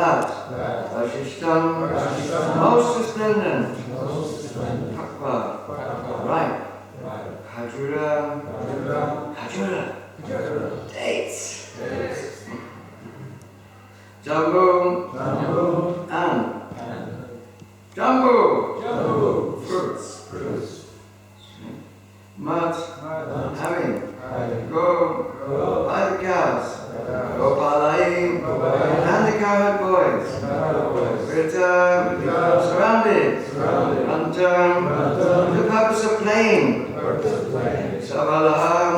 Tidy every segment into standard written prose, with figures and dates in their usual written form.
that Vashishtam, most resplendent, Pakva, ripe, Khajura, dates, Jambu, and Jambu, fruits. Mud, having, go, by the cows, go Palayim, and the cowherd boys, surrounded, unturned, with the purpose of playing, Savalaham,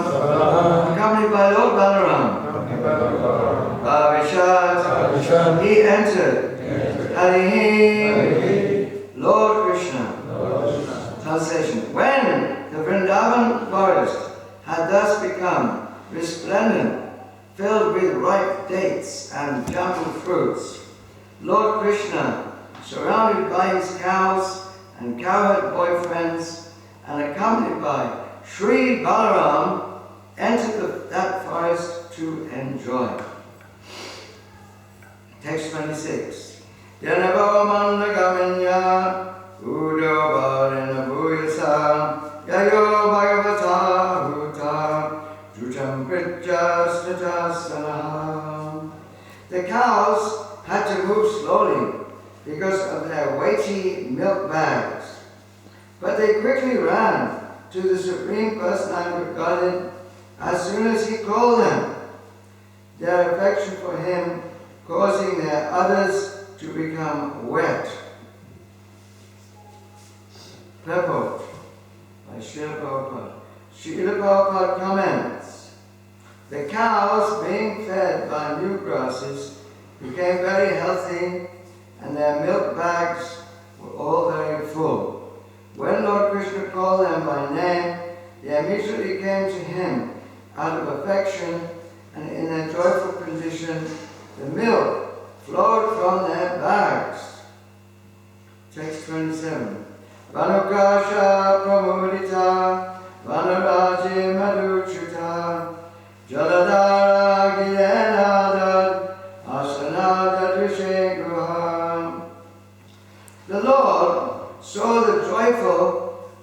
accompanied by Lord Balaram, Bhavishad, he entered, Harihim, Lord Krishna. Translation: when the Vrindavan forest had thus become resplendent, filled with ripe dates and jambu fruits, Lord Krishna, surrounded by his cows and cowherd boyfriends, and accompanied by Sri Balaram, entered that forest to enjoy. Text 26. Yanavo Mandagaminya Udo Varena Bhuyasa Yayo Bhagavata Huta Jutam Pritjastasana. The cows had to move slowly because of their weighty milk bags, but they quickly ran to the Supreme Personality of Godhead as soon as he called them, their affection for him causing their udders to become wet. Purport by Srila Prabhupada. Srila Prabhupada comments, the cows, being fed by new grasses, became very healthy and their milk bags were all very full. When Lord Krishna called them by name, they immediately came to him out of affection, and in their joyful condition, the milk flowed from their bags. Text 27. Vanukasha pramudita, vanuraji madhuchuta, jaladara giyenadad, asanada drisheguham. The Lord saw the joyful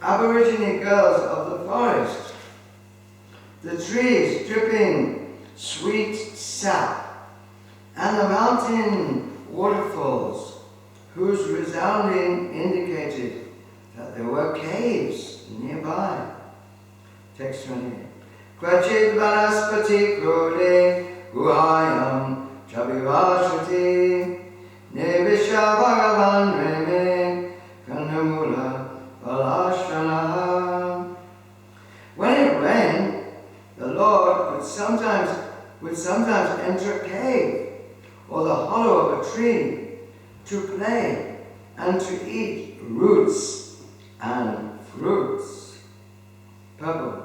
Aborigine girls of the forest, the trees dripping sweet sap, and the mountain waterfalls, whose resounding indicated that there were caves nearby. Text 28. Kvachit vanaspati krode guhayam chabivashati nevisha bhagavan reme kanamula valashana. When it rained, the Lord would sometimes enter a cave or the hollow of a tree to play and to eat roots and fruits. Purport.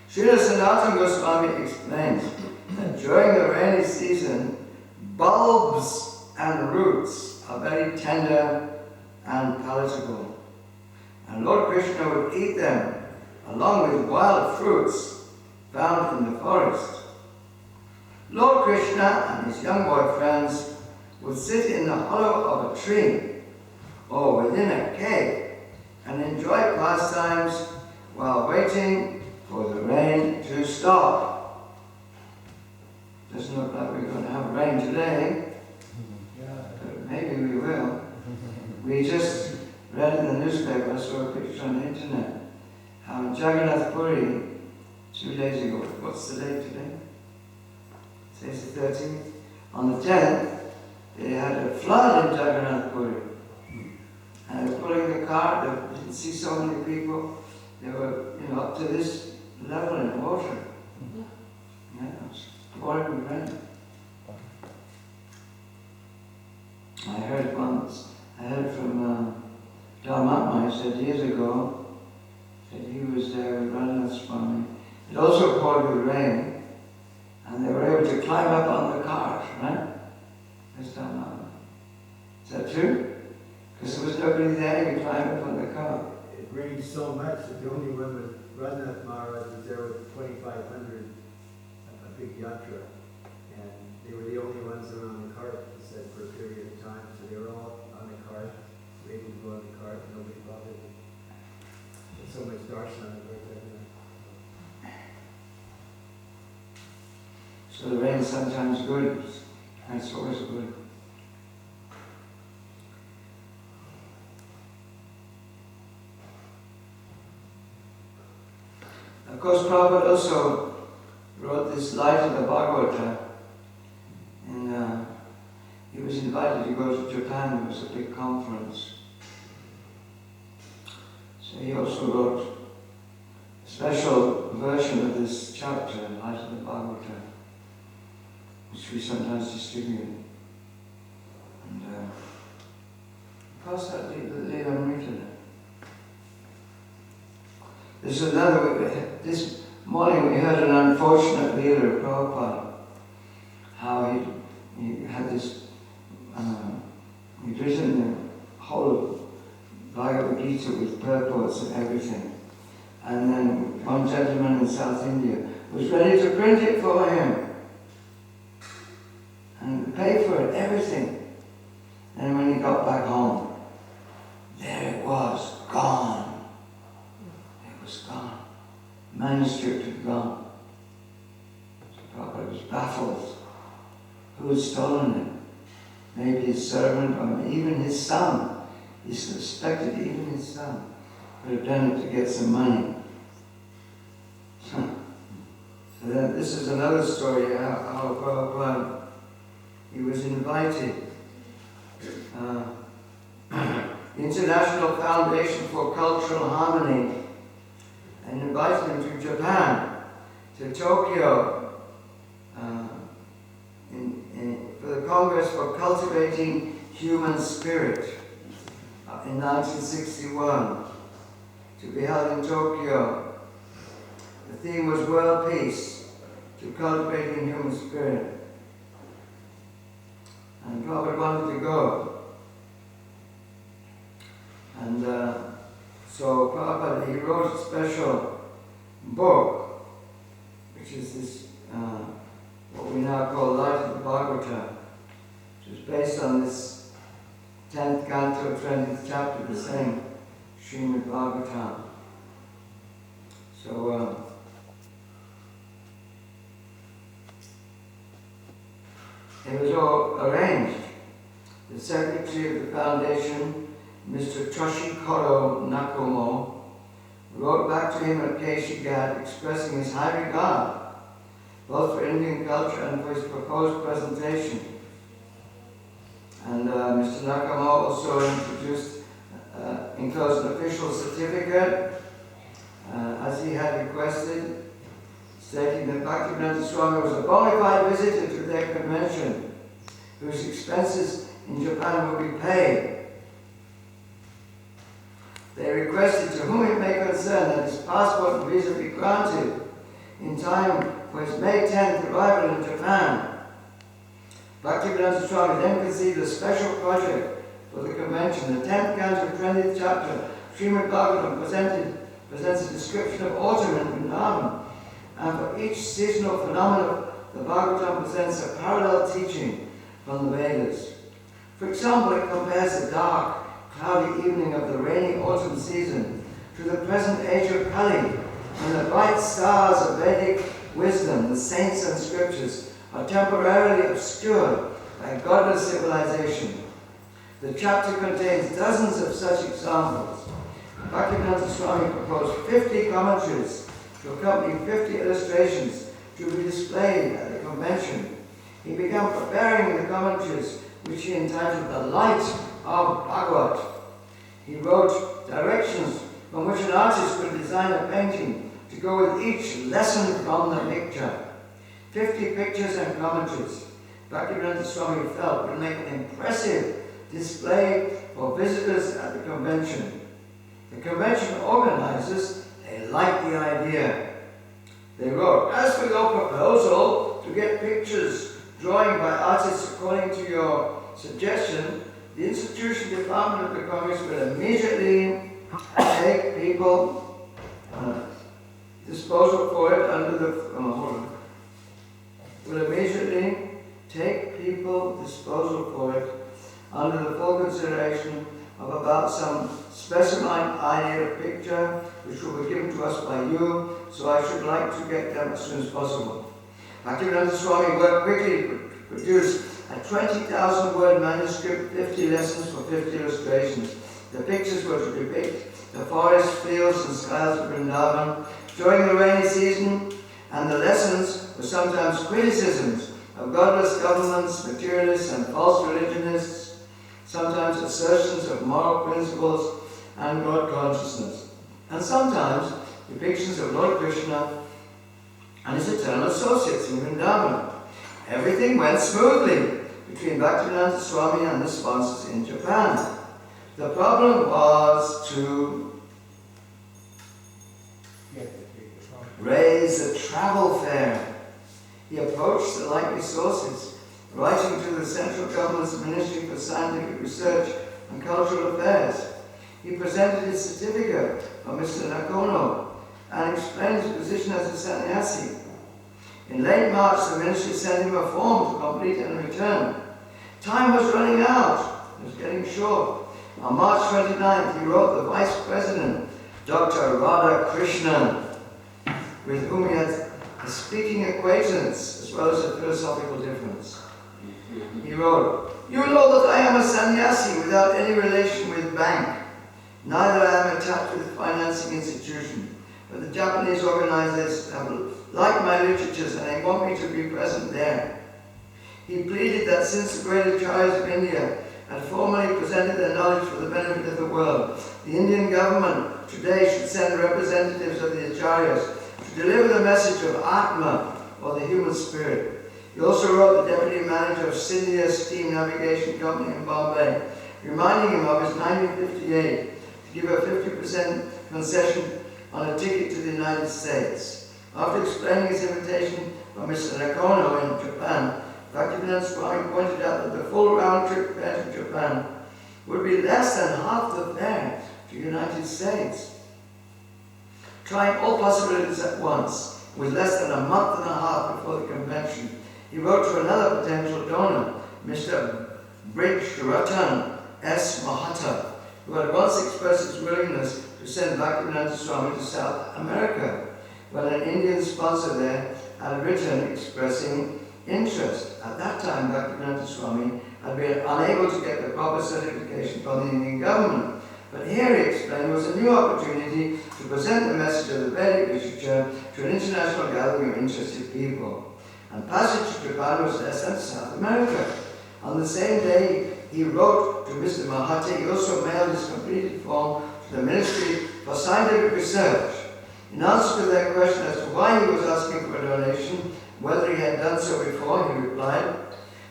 Srila Sanatana Goswami explains that during the rainy season, bulbs and roots are very tender and palatable, and Lord Krishna would eat them along with wild fruits found in the forest. Lord Krishna and his young boyfriends would sit in the hollow of a tree or within a cave and enjoy pastimes while waiting for the rain to stop. Doesn't look like we're going to have rain today, but maybe we will. We just read in the newspaper, I saw a picture on the internet, how in Jagannath Puri 2 days ago, what's the date today? Today's the 13th. On the 10th, they had a flood in Jagannath Puri. And they were pulling the cart, they didn't see so many people. They were, up to this level in the water. Yeah, it was pouring with rain. I heard from Dharmatma, he said years ago, that he was there with Radhanath Swami. It also poured with rain, and they were able to climb up on the cart, right? That's Dharmatma. Is that true? Because there was nobody there, you could climb up on the cart. It rained so much that the only one with Radhanath Maharaj was there with 2,500, a big yatra, and they were the only ones around the cart. He said So the rain is sometimes good, and it's always good. Of course, Prabhupada also wrote this Light of the Bhagavatam, and he was invited to go to Japan. There was a big conference. So he also wrote a special version of this chapter, Light of the Bhagavatam, which we sometimes distribute. And pass that Leela Amrita. This morning we heard an unfortunate Leela of Prabhupada, how he had this, he'd written the whole Bhagavad Gita with purports and everything. And then one gentleman in South India was ready to print it for him and pay for it, everything. And when he got back home, there it was, gone. It was gone. Manuscript had gone. So Prabhupada was baffled. Who had stolen it? Maybe his servant or even his son. He suspected even his son could have done it to get some money. So then this is another story how Prabhupada, he was invited. The International Foundation for Cultural Harmony and invited him to Japan, to Tokyo, for the Congress for Cultivating Human Spirit in 1961, to be held in Tokyo. The theme was World Peace, to Cultivating Human Spirit. And Prabhupada wanted to go. And so Prabhupada, he wrote a special book, which is this, what we now call Light of the Bhagavatam, which is based on this 10th canto, 20th chapter, the same Srimad Bhagavatam. So, it was all arranged. The secretary of the foundation, Mr. Toshikoro Nakomo, wrote back to him at Almviks Gard expressing his high regard both for Indian culture and for his proposed presentation. And Mr. Nakomo also enclosed an official certificate, as he had requested, stating that Bhaktivedanta Swami was a bona fide visitor to their convention, whose expenses in Japan would be paid. They requested to whom it may concern that his passport and visa be granted in time for his May 10th arrival in Japan. Bhaktivedanta Swami then conceived a special project for the convention. The 10th canto, 20th chapter, Srimad Bhagavatam presents a description of autumn in Vrindavan, and for each seasonal phenomenon, the Bhagavatam presents a parallel teaching from the Vedas. For example, it compares the dark, cloudy evening of the rainy autumn season to the present age of Kali, when the bright stars of Vedic wisdom, the saints and scriptures, are temporarily obscured by godless civilization. The chapter contains dozens of such examples. Bhaktivedanta Swami proposed 50 commentaries to accompany 50 illustrations to be displayed at the convention. He began preparing the commentaries, which he entitled The Light of Bhagavat. He wrote directions from which an artist could design a painting to go with each lesson from the picture. 50 pictures and commentaries Bhaktivedanta Swami felt would make an impressive display for visitors at the convention. The convention organizers, they liked the idea. They wrote, as for your proposal to get pictures drawing by artists according to your suggestion, the institution department of the Congress will immediately take people disposal for it under the under the full consideration of about some specified idea of picture which will be given to us by you, so I should like to get them as soon as possible. Bhaktivedanta Swami worked quickly to produce a 20,000-word manuscript, 50 lessons for 50 illustrations. The pictures were to depict the forest, fields and skies of Vrindavan during the rainy season, and the lessons were sometimes criticisms of godless governments, materialists and false religionists, sometimes assertions of moral principles and God consciousness, and sometimes depictions of Lord Krishna and his eternal associates in Vrindavan. Everything went smoothly between Bhaktivedanta Swami and the sponsors in Japan. The problem was to raise the travel fare. He approached the likely sources, writing to the central government's Ministry for Scientific Research and Cultural Affairs. He presented his certificate from Mr. Nakono and explained his position as a sannyasi. In late March, the ministry sent him a form to complete and return. Time was running out. It was getting short. On March 29th, he wrote the Vice President, Dr. Radha Krishnan, with whom he had a speaking acquaintance as well as a philosophical difference. He wrote, "You know that I am a sannyasi without any relation with bank. Neither I am attached with financing institution, but the Japanese organizers have liked my literatures and they want me to be present there." He pleaded that since the great acharyas of India had formally presented their knowledge for the benefit of the world, the Indian government today should send representatives of the acharyas to deliver the message of Atma, or the human spirit. He also wrote the deputy manager of Scindia Steam Navigation Company in Bombay, reminding him of his 1958 to give a 50% concession on a ticket to the United States. After explaining his invitation from Mr. Nakono in Japan, Bhaktivedanta Swami pointed out that the full round-trip fare to Japan would be less than half the fare to the United States. Trying all possibilities at once, with less than a month and a half before the convention, he wrote to another potential donor, Mr. Bridgeratan S. Mahata, who had once expressed his willingness to send Bhaktivedanta Swami to South America, when an Indian sponsor there had written expressing interest. At that time, Bhaktivedanta Swami had been unable to get the proper certification from the Indian government. But here, he explained, was a new opportunity to present the message of the Vedic literature to an international gathering of interested people. And passage to Japan was less than South America. On the same day, he wrote to Mr. Mahate. He also mailed his completed form to the Ministry for Scientific Research. In answer to their question as to why he was asking for a donation, whether he had done so before, he replied,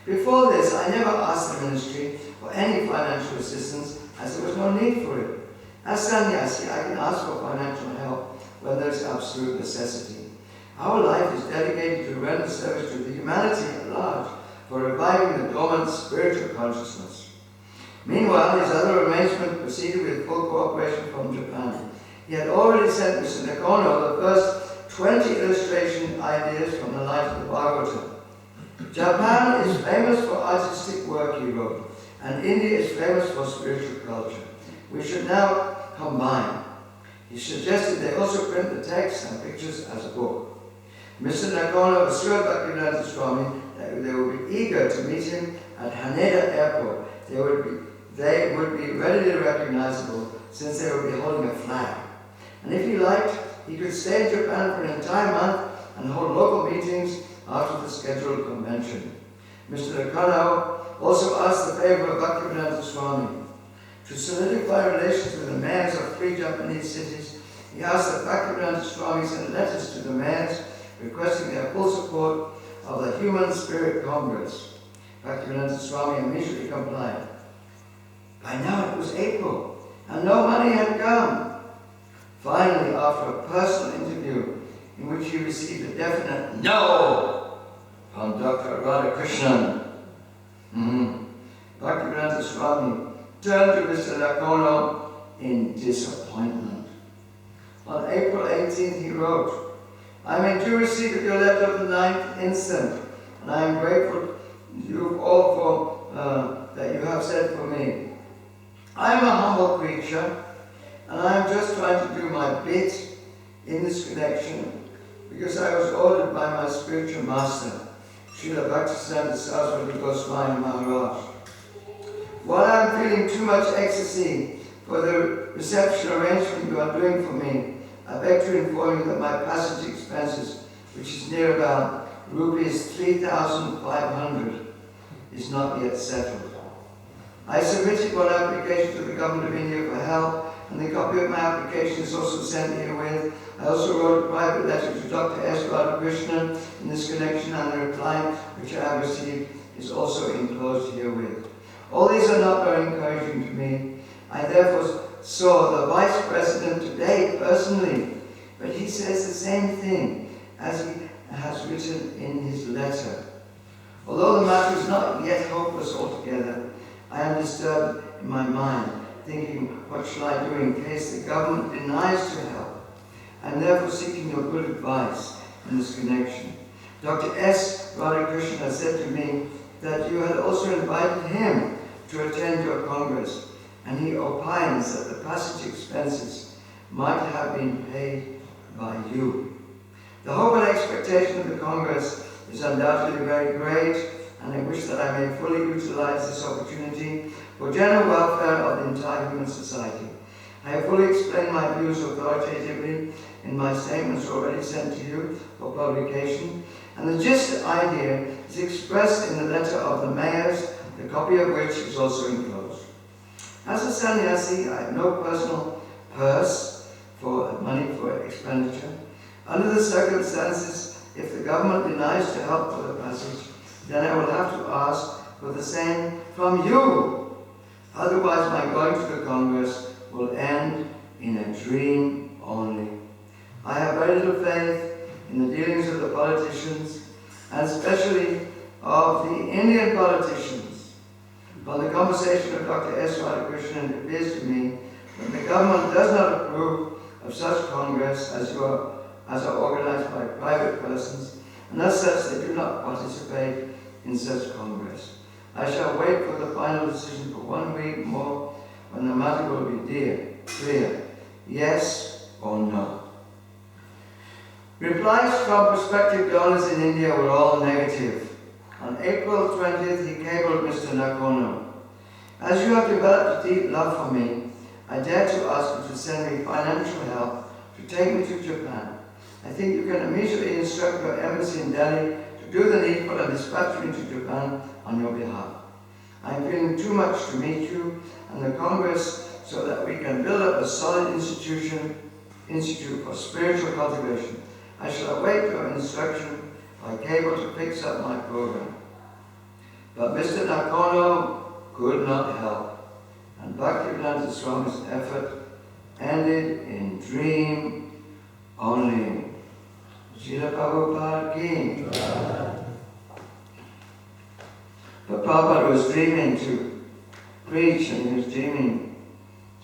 "Before this, I never asked the ministry for any financial assistance, as there was no need for it. As sannyasi, I can ask for financial help when there is absolute necessity. Our life is dedicated to render service to the humanity at large for reviving the dormant spiritual consciousness." Meanwhile, his other arrangement proceeded with full cooperation from Japan. He had already sent Mr. Nakono the first 20 illustration ideas from the light of the Bhagavatam. "Japan is famous for artistic work," he wrote, "and India is famous for spiritual culture. We should now combine." He suggested they also print the text and pictures as a book. Mr. Nakono assured Bhaktivedanta Swami that they would be eager to meet him at Haneda Airport. They would be readily recognizable since they would be holding a flag. And if he liked, he could stay in Japan for an entire month and hold local meetings after the scheduled convention. Mr. Nakono also asked the favor of Bhaktivedanta Swami. To solidify relations with the mayors of 3 Japanese cities, he asked that Bhaktivedanta Swami send letters to the mayors requesting their full support of the Human Spirit Congress. Bhaktivedanta Swami immediately complied. By now it was April, and no money had come. Finally, after a personal interview in which he received a definite no from Dr. Radhakrishnan, Bhaktivedanta Swami turned to Mr. Nakono in disappointment. On April 18th, he wrote, "I am in due receipt of your letter of the 9th instant, and I am grateful to you all for that you have said for me. I am a humble creature, and I am just trying to do my bit in this connection because I was ordered by my spiritual master, Srila Bhaktisiddhanta Saraswati Goswami Maharaj. While I am feeling too much ecstasy for the reception arrangement you are doing for me, I beg to inform you that my passage expenses, which is near about rupees 3,500, is not yet settled. I submitted one application to the Government of India for help, and the copy of my application is also sent herewith. I also wrote a private letter to Dr. S. Radhakrishnan in this connection, and the reply which I have received is also enclosed herewith. All these are not very encouraging to me. I therefore saw the Vice President today personally, but he says the same thing as he has written in his letter. Although the matter is not yet hopeless altogether, I am disturbed in my mind, thinking, what shall I do in case the government denies to help? I am therefore seeking your good advice in this connection. Dr. S. Radhakrishnan has said to me that you had also invited him to attend your congress, and he opines that the passage expenses might have been paid by you. The hope and expectation of the congress is undoubtedly very great, and I wish that I may fully utilize this opportunity for general welfare of the entire human society. I have fully explained my views authoritatively in my statements already sent to you for publication, and the gist idea is expressed in the letter of the mayors, the copy of which is also enclosed. As a sannyasi, I have no personal purse for money for expenditure. Under the circumstances, if the government denies to help for the passage, then I will have to ask for the same from you. Otherwise, my going to the Congress will end in a dream only. I have very little faith in the dealings of the politicians, and especially of the Indian politicians. From the conversation of Dr. S. Radhakrishnan, it appears to me that the government does not approve of such congress as are organized by private persons, and as such they do not participate in such congress. I shall wait for the final decision for 1 week more, when the matter will be clear, yes or no. Replies from prospective donors in India were all negative. On April 20th, he cabled Mr. Nakono. As you have developed a deep love for me, I dare to ask you to send me financial help to take me to Japan. I think you can immediately instruct your embassy in Delhi to do the needful and dispatch me to Japan on your behalf. I am feeling too much to meet you and the Congress so that we can build up a solid institute for spiritual cultivation. I shall await your instruction by cable to fix up my program. But Mr. Nakono could not help, and Bhaktivedanta Swami's effort ended in dream only. Srila Prabhupada ki. But Prabhupada was dreaming to preach, and he was dreaming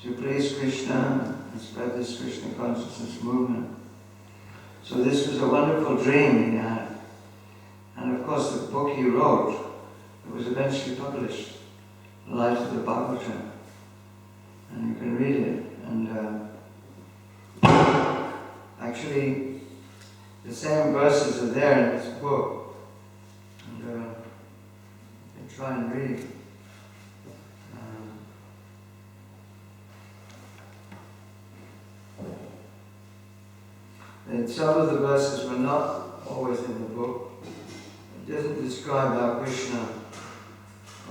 to please Krishna and spread this Krishna consciousness movement. So this was a wonderful dream he had. And of course the book he wrote, it was eventually published, The Life of the Bhagavatam. And you can read it. And actually the same verses are there in this book. And you can try and read. And some of the verses were not always in the book. It doesn't describe how Krishna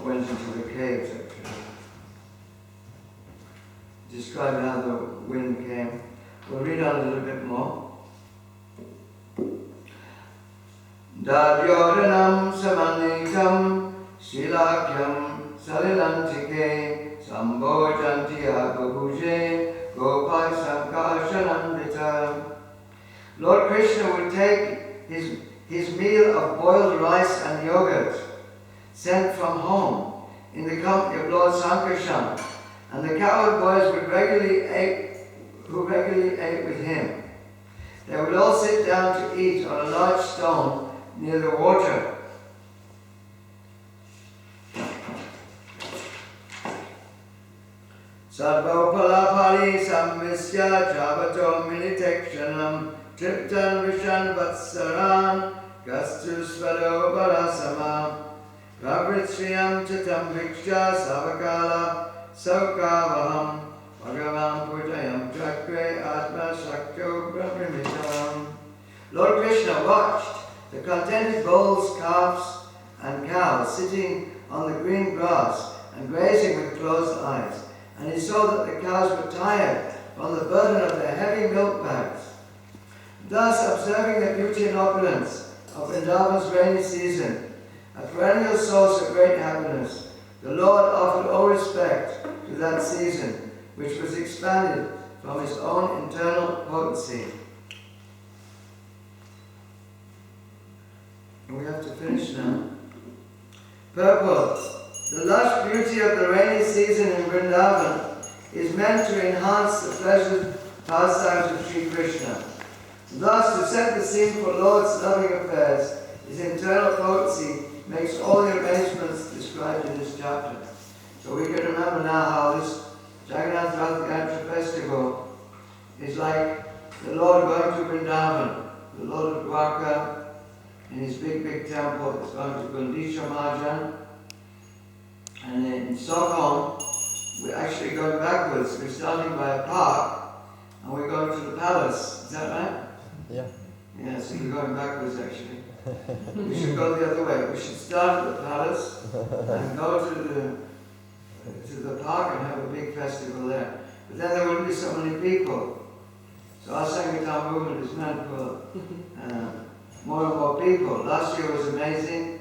went into the caves, actually. It described how the wind came. We'll read on a little bit more. Dadyodanam samanikam shilakyam salilantike sambhojantiya babuje gopai sankarshanandita. Lord Krishna would take his meal of boiled rice and yogurt sent from home in the company of Lord Sankarshan, and the cowherd boys who regularly ate with him. They would all sit down to eat on a large stone near the water. Sarvopalapali samvisya javato militekshanam Triptan Vishan Vatsaran Gastu Svado Balasamam Pravritriyam Chitam Viksha Savakala Saukavaham Bhagavan Purtayam Chakre Atma Shakto Brahmimitam. Lord Krishna watched the contented bulls, calves and cows sitting on the green grass and grazing with closed eyes, and he saw that the cows were tired from the burden of their heavy milk bags. Thus, observing the beauty and opulence of Vrindavan's rainy season, a perennial source of great happiness, the Lord offered all respect to that season, which was expanded from his own internal potency. And we have to finish now. Purport. The lush beauty of the rainy season in Vrindavan is meant to enhance the pleasures pastimes of Sri Krishna. Thus, to set the scene for Lord's loving affairs, his internal potency makes all the arrangements described in this chapter. So we can remember now how this Jagannath Rath Yatra festival is like the Lord going to Vrindavan, the Lord of Dwarka, in his big temple is going to Gundisha Mahajan. And in Stockholm, we're actually going backwards. We're starting by a park and we're going to the palace. Is that right? Yeah. Yeah, so you're going backwards actually. We should go the other way. We should start at the palace and go to the park and have a big festival there. But then there wouldn't be so many people. So our Sankirtan movement is meant for more and more people. Last year was amazing.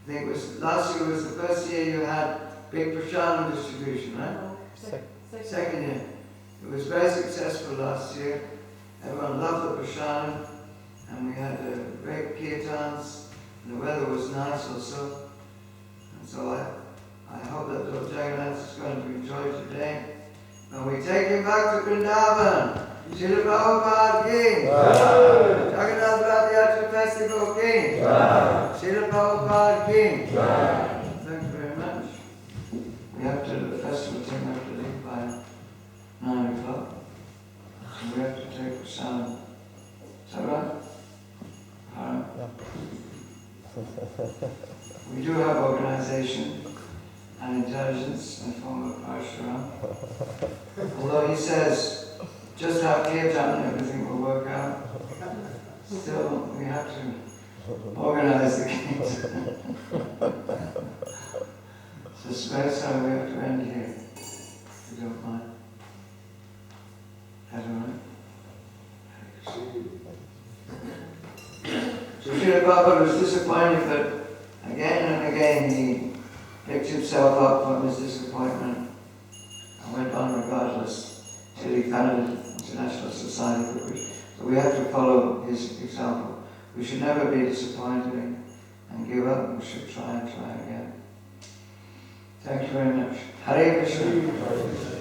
I think last year was the first year you had big prasadam distribution, right? Second year. It was very successful last year. Everyone loved the prasadam, and we had great kirtans, and the weather was nice also. And so I hope that Lord Jagannath is going to enjoy today. And we take him back to Vrindavan. Srila Prabhupada King. Jagannath Rath Yatra Festival King. Srila Prabhupada King. Thank you very much. We have to do the festival thing, we have to leave by 9 o'clock. So we have to take the sound. Is that right? We do have organization and intelligence in the form of Parshuram. Although he says, just have kirtan and everything will work out. Still, we have to organize the kirtan. So we have to end here, if you don't mind. That's all right? So Srila Prabhupada was disappointed, but again and again he picked himself up from his disappointment and went on regardless till he founded International Society for Krishna. So we have to follow his example. We should never be disappointed and give up. We should try and try again. Thank you very much. Hare Krishna.